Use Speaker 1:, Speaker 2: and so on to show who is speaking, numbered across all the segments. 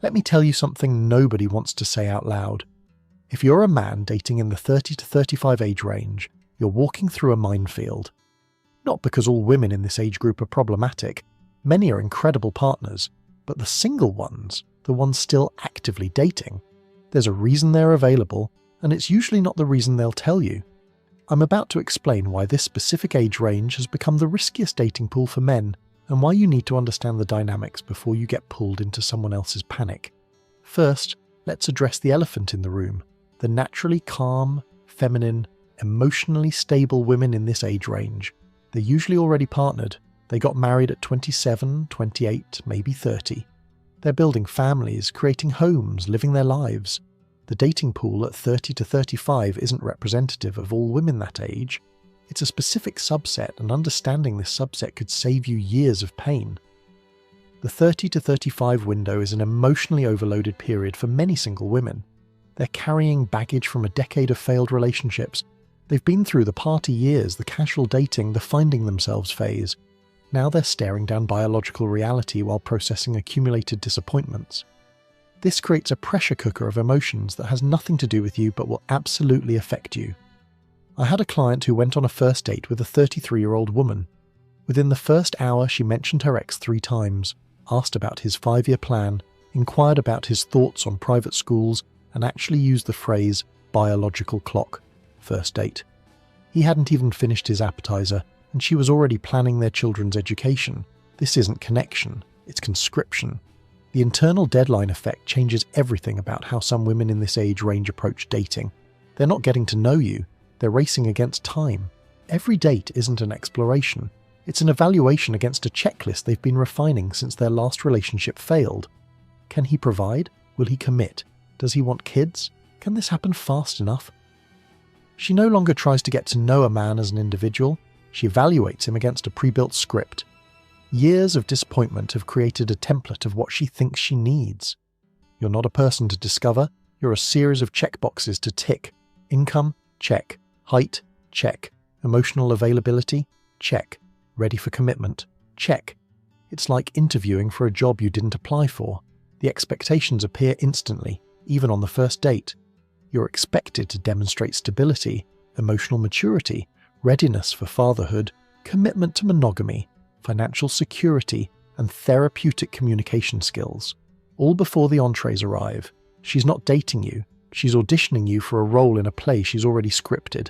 Speaker 1: Let me tell you something nobody wants to say out loud. If you're a man dating in the 30 to 35 age range, you're walking through a minefield. Not because all women in this age group are problematic. Many are incredible partners, but the single ones, the ones still actively dating, there's a reason they're available, and it's usually not the reason they'll tell you. I'm about to explain why this specific age range has become the riskiest dating pool for men, and why you need to understand the dynamics before you get pulled into someone else's panic. First, let's address the elephant in the room, the naturally calm, feminine, emotionally stable women in this age range. They're usually already partnered. They got married at 27, 28, maybe 30. They're building families, creating homes, living their lives. The dating pool at 30 to 35 isn't representative of all women that age. It's a specific subset, and understanding this subset could save you years of pain. The 30 to 35 window is an emotionally overloaded period for many single women. They're carrying baggage from a decade of failed relationships. They've been through the party years, the casual dating, the finding themselves phase. Now they're staring down biological reality while processing accumulated disappointments. This creates a pressure cooker of emotions that has nothing to do with you but will absolutely affect you. I had a client who went on a first date with a 33-year-old woman. Within the first hour, she mentioned her ex 3 times, asked about his 5-year plan, inquired about his thoughts on private schools, and actually used the phrase biological clock. First date. He hadn't even finished his appetizer, and she was already planning their children's education. This isn't connection, it's conscription. The internal deadline effect changes everything about how some women in this age range approach dating. They're not getting to know you, they're racing against time. Every date isn't an exploration, it's an evaluation against a checklist they've been refining since their last relationship failed. Can he provide? Will he commit? Does he want kids? Can this happen fast enough? She no longer tries to get to know a man as an individual, she evaluates him against a pre-built script. Years of disappointment have created a template of what she thinks she needs. You're not a person to discover, you're a series of checkboxes to tick. Income? Check. Height? Check. Emotional availability? Check. Ready for commitment? Check. It's like interviewing for a job you didn't apply for. The expectations appear instantly, even on the first date. You're expected to demonstrate stability, emotional maturity, readiness for fatherhood, commitment to monogamy, financial security, and therapeutic communication skills. All before the entrees arrive. She's not dating you, she's auditioning you for a role in a play she's already scripted.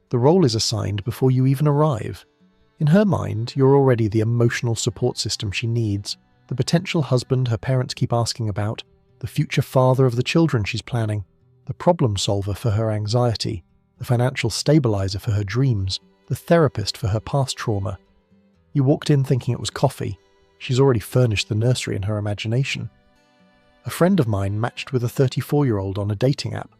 Speaker 1: The role is assigned before you even arrive. In her mind, you're already the emotional support system she needs, the potential husband her parents keep asking about, the future father of the children she's planning, the problem solver for her anxiety, the financial stabilizer for her dreams, the therapist for her past trauma. You walked in thinking it was coffee. She's already furnished the nursery in her imagination. A friend of mine matched with a 34-year-old on a dating app.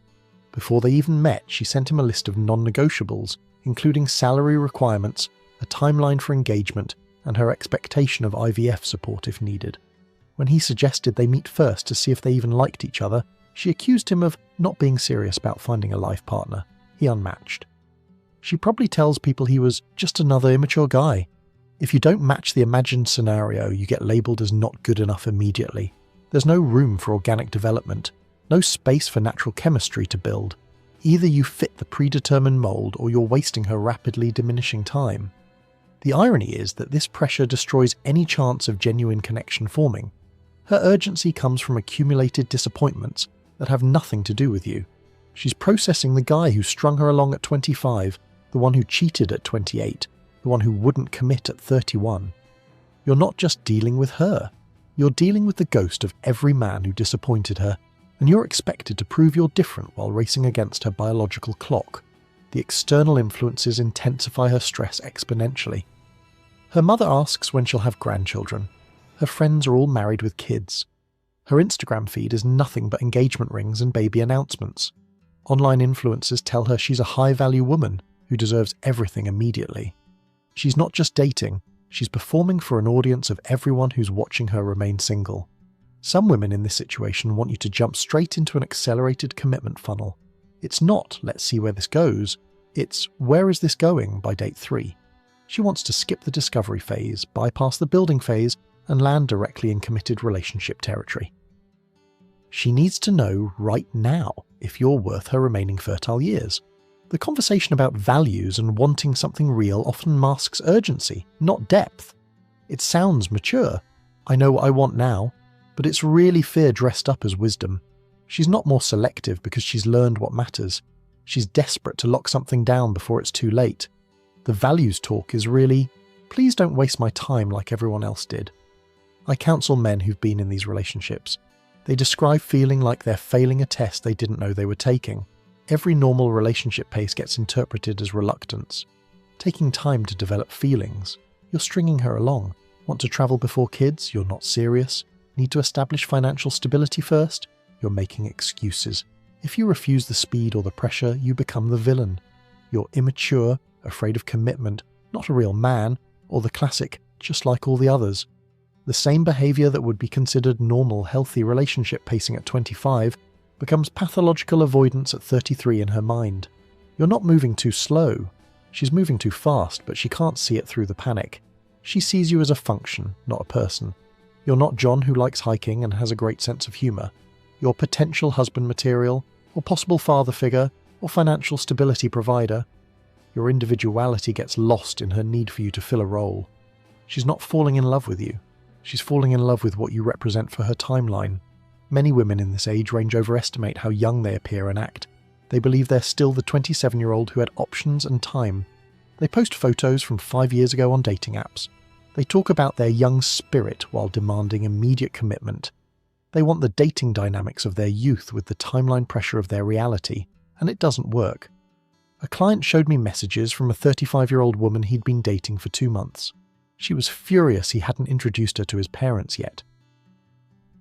Speaker 1: Before they even met, she sent him a list of non-negotiables, including salary requirements, a timeline for engagement, and her expectation of IVF support if needed. When he suggested they meet first to see if they even liked each other, she accused him of not being serious about finding a life partner. He unmatched. She probably tells people he was just another immature guy. If you don't match the imagined scenario, you get labelled as not good enough immediately. There's no room for organic development, no space for natural chemistry to build. Either you fit the predetermined mould or you're wasting her rapidly diminishing time. The irony is that this pressure destroys any chance of genuine connection forming. Her urgency comes from accumulated disappointments that have nothing to do with you. She's processing the guy who strung her along at 25, the one who cheated at 28, the one who wouldn't commit at 31. You're not just dealing with her. You're dealing with the ghost of every man who disappointed her, and you're expected to prove you're different while racing against her biological clock. The external influences intensify her stress exponentially. Her mother asks when she'll have grandchildren. Her friends are all married with kids. Her Instagram feed is nothing but engagement rings and baby announcements. Online influencers tell her she's a high-value woman who deserves everything immediately. She's not just dating, she's performing for an audience of everyone who's watching her remain single. Some women in this situation want you to jump straight into an accelerated commitment funnel. It's not, let's see where this goes, it's, where is this going by date 3? She wants to skip the discovery phase, bypass the building phase, and land directly in committed relationship territory. She needs to know right now if you're worth her remaining fertile years. The conversation about values and wanting something real often masks urgency, not depth. It sounds mature. I know what I want now, but it's really fear dressed up as wisdom. She's not more selective because she's learned what matters. She's desperate to lock something down before it's too late. The values talk is really, please don't waste my time like everyone else did. I counsel men who've been in these relationships. They describe feeling like they're failing a test they didn't know they were taking. Every normal relationship pace gets interpreted as reluctance. Taking time to develop feelings. You're stringing her along. Want to travel before kids? You're not serious. Need to establish financial stability first? You're making excuses. If you refuse the speed or the pressure, you become the villain. You're immature, afraid of commitment, not a real man, or the classic, just like all the others. The same behaviour that would be considered normal, healthy relationship pacing at 25 becomes pathological avoidance at 33 in her mind. You're not moving too slow. She's moving too fast, but she can't see it through the panic. She sees you as a function, not a person. You're not John who likes hiking and has a great sense of humour. You're potential husband material, or possible father figure, or financial stability provider. Your individuality gets lost in her need for you to fill a role. She's not falling in love with you. She's falling in love with what you represent for her timeline. Many women in this age range overestimate how young they appear and act. They believe they're still the 27-year-old who had options and time. They post photos from 5 years ago on dating apps. They talk about their young spirit while demanding immediate commitment. They want the dating dynamics of their youth with the timeline pressure of their reality, and it doesn't work. A client showed me messages from a 35-year-old woman he'd been dating for 2 months. She was furious he hadn't introduced her to his parents yet.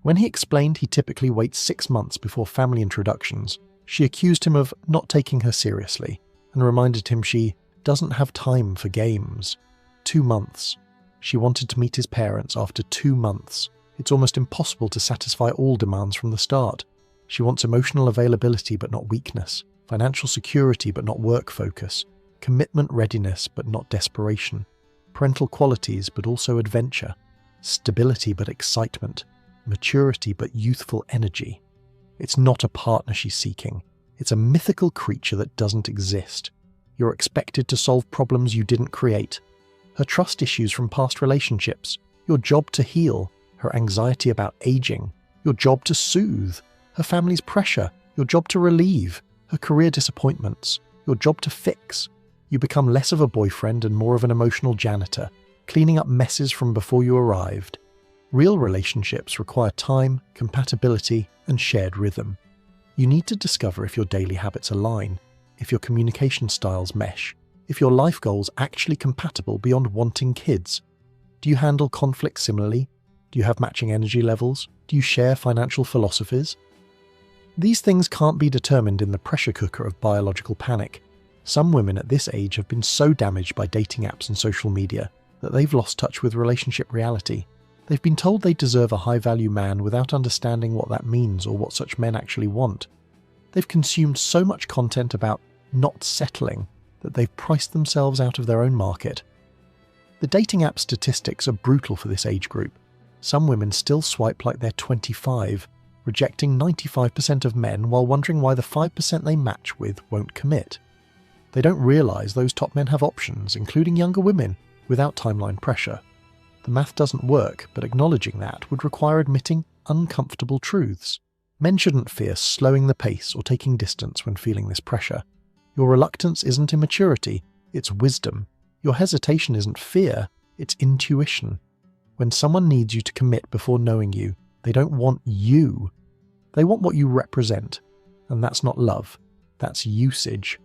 Speaker 1: When he explained he typically waits 6 months before family introductions, she accused him of not taking her seriously and reminded him she doesn't have time for games. 2 months. She wanted to meet his parents after 2 months. It's almost impossible to satisfy all demands from the start. She wants emotional availability but not weakness, financial security but not work focus, commitment readiness but not desperation, parental qualities but also adventure, stability but excitement, maturity but youthful energy. It's not a partner she's seeking. It's a mythical creature that doesn't exist. You're expected to solve problems you didn't create. Her trust issues from past relationships, your job to heal, her anxiety about aging, your job to soothe, her family's pressure, your job to relieve, her career disappointments, your job to fix. You become less of a boyfriend and more of an emotional janitor, cleaning up messes from before you arrived. Real relationships require time, compatibility, and shared rhythm. You need to discover if your daily habits align, if your communication styles mesh, if your life goals actually compatible beyond wanting kids. Do you handle conflict similarly? Do you have matching energy levels? Do you share financial philosophies? These things can't be determined in the pressure cooker of biological panic. Some women at this age have been so damaged by dating apps and social media that they've lost touch with relationship reality. They've been told they deserve a high-value man without understanding what that means or what such men actually want. They've consumed so much content about not settling that they've priced themselves out of their own market. The dating app statistics are brutal for this age group. Some women still swipe like they're 25, rejecting 95% of men while wondering why the 5% they match with won't commit. They don't realise those top men have options, including younger women, without timeline pressure. The math doesn't work, but acknowledging that would require admitting uncomfortable truths. Men shouldn't fear slowing the pace or taking distance when feeling this pressure. Your reluctance isn't immaturity, it's wisdom. Your hesitation isn't fear, it's intuition. When someone needs you to commit before knowing you, they don't want you. They want what you represent. And that's not love, that's usage.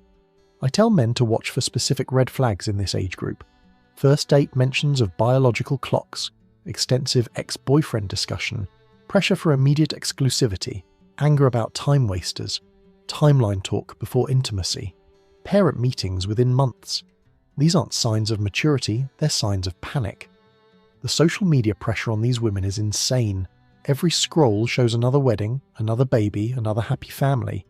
Speaker 1: I tell men to watch for specific red flags in this age group. First date mentions of biological clocks, extensive ex-boyfriend discussion, pressure for immediate exclusivity, anger about time wasters, timeline talk before intimacy, parent meetings within months. These aren't signs of maturity, they're signs of panic. The social media pressure on these women is insane. Every scroll shows another wedding, another baby, another happy family.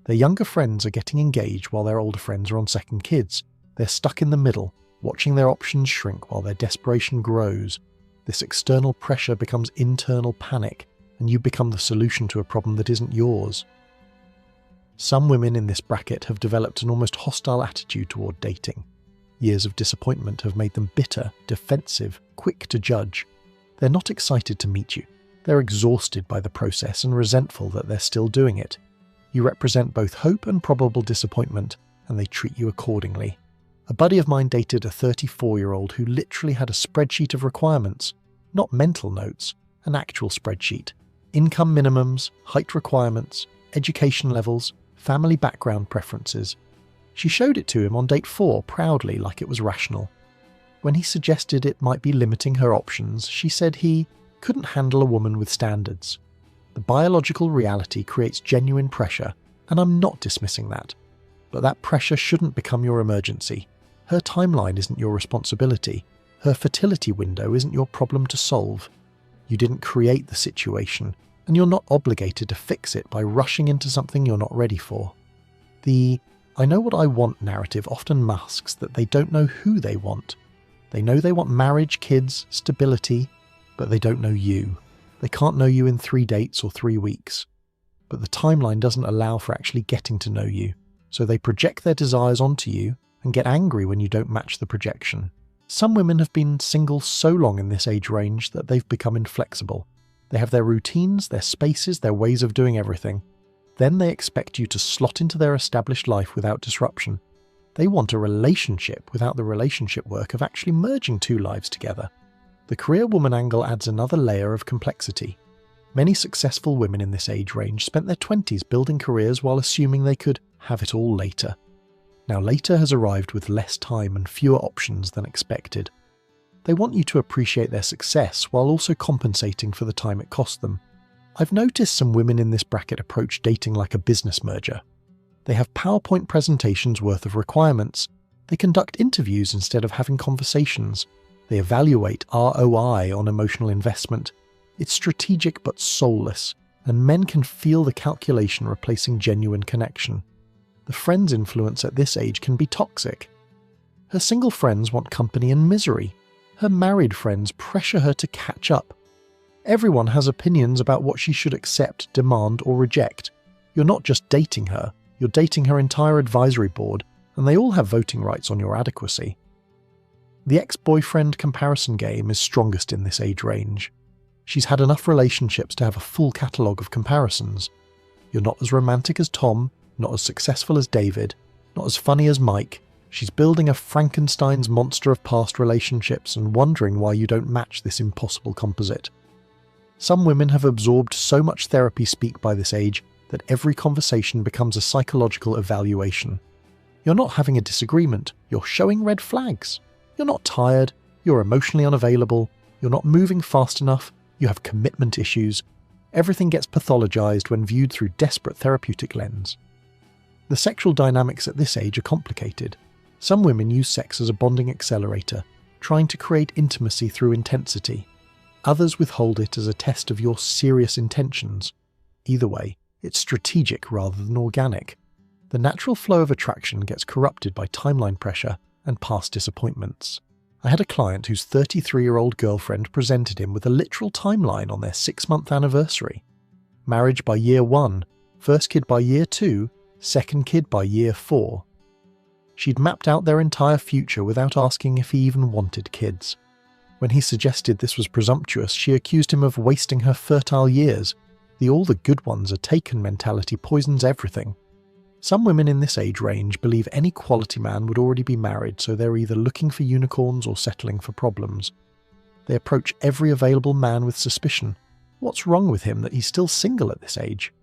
Speaker 1: Their younger friends are getting engaged while their older friends are on second kids. They're stuck in the middle, watching their options shrink while their desperation grows. This external pressure becomes internal panic, and you become the solution to a problem that isn't yours. Some women in this bracket have developed an almost hostile attitude toward dating. Years of disappointment have made them bitter, defensive, quick to judge. They're not excited to meet you. They're exhausted by the process and resentful that they're still doing it. You represent both hope and probable disappointment, and they treat you accordingly. A buddy of mine dated a 34-year-old who literally had a spreadsheet of requirements, not mental notes, an actual spreadsheet. Income minimums, height requirements, education levels, family background preferences. She showed it to him on date 4 proudly, like it was rational. When he suggested it might be limiting her options, she said he couldn't handle a woman with standards. The biological reality creates genuine pressure, and I'm not dismissing that. But that pressure shouldn't become your emergency. Her timeline isn't your responsibility. Her fertility window isn't your problem to solve. You didn't create the situation, and you're not obligated to fix it by rushing into something you're not ready for. The "I know what I want" narrative often masks that they don't know who they want. They know they want marriage, kids, stability, but they don't know you. They can't know you in 3 dates or 3 weeks. But the timeline doesn't allow for actually getting to know you, so they project their desires onto you and get angry when you don't match the projection. Some women have been single so long in this age range that they've become inflexible. They have their routines, their spaces, their ways of doing everything. Then they expect you to slot into their established life without disruption. They want a relationship without the relationship work of actually merging 2 lives together. The career woman angle adds another layer of complexity. Many successful women in this age range spent their 20s building careers while assuming they could have it all later. Now later has arrived with less time and fewer options than expected. They want you to appreciate their success while also compensating for the time it cost them. I've noticed some women in this bracket approach dating like a business merger. They have PowerPoint presentations worth of requirements. They conduct interviews instead of having conversations. They evaluate ROI on emotional investment. It's strategic but soulless, and men can feel the calculation replacing genuine connection. The friends influence at this age can be toxic. Her single friends want company and misery. Her married friends pressure her to catch up. Everyone has opinions about what she should accept, demand, or reject. You're not just dating her, you're dating her entire advisory board, and they all have voting rights on your adequacy. The ex-boyfriend comparison game is strongest in this age range. She's had enough relationships to have a full catalogue of comparisons. You're not as romantic as Tom, not as successful as David, not as funny as Mike. She's building a Frankenstein's monster of past relationships and wondering why you don't match this impossible composite. Some women have absorbed so much therapy speak by this age that every conversation becomes a psychological evaluation. You're not having a disagreement, you're showing red flags. You're not tired, you're emotionally unavailable, you're not moving fast enough, you have commitment issues. Everything gets pathologized when viewed through desperate therapeutic lens. The sexual dynamics at this age are complicated. Some women use sex as a bonding accelerator, trying to create intimacy through intensity. Others withhold it as a test of your serious intentions. Either way, it's strategic rather than organic. The natural flow of attraction gets corrupted by timeline pressure and past disappointments. I had a client whose 33-year-old girlfriend presented him with a literal timeline on their 6-month anniversary. Marriage by year 1, first kid by year 2, second kid by year 4. She'd mapped out their entire future without asking if he even wanted kids. When he suggested this was presumptuous, she accused him of wasting her fertile years. The all the good ones are taken mentality poisons everything. Some women in this age range believe any quality man would already be married, so they're either looking for unicorns or settling for problems. They approach every available man with suspicion. What's wrong with him that he's still single at this age?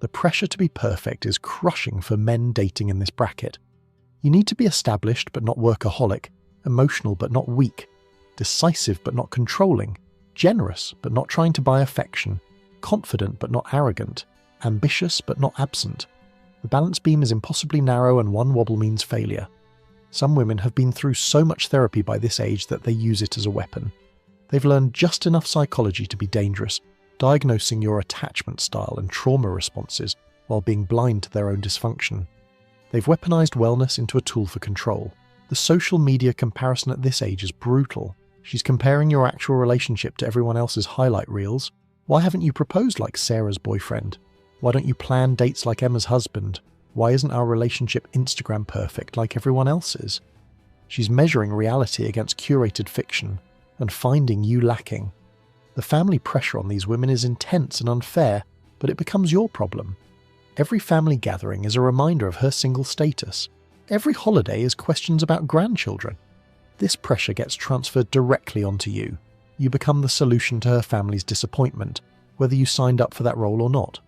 Speaker 1: The pressure to be perfect is crushing for men dating in this bracket. You need to be established but not workaholic, emotional but not weak, decisive but not controlling, generous but not trying to buy affection, confident but not arrogant, ambitious but not absent. The balance beam is impossibly narrow and one wobble means failure. Some women have been through so much therapy by this age that they use it as a weapon. They've learned just enough psychology to be dangerous, diagnosing your attachment style and trauma responses while being blind to their own dysfunction. They've weaponized wellness into a tool for control. The social media comparison at this age is brutal. She's comparing your actual relationship to everyone else's highlight reels. Why haven't you proposed like Sarah's boyfriend? Why don't you plan dates like Emma's husband? Why isn't our relationship Instagram perfect like everyone else's? She's measuring reality against curated fiction and finding you lacking. The family pressure on these women is intense and unfair, but it becomes your problem. Every family gathering is a reminder of her single status. Every holiday is questions about grandchildren. This pressure gets transferred directly onto you. You become the solution to her family's disappointment, whether you signed up for that role or not.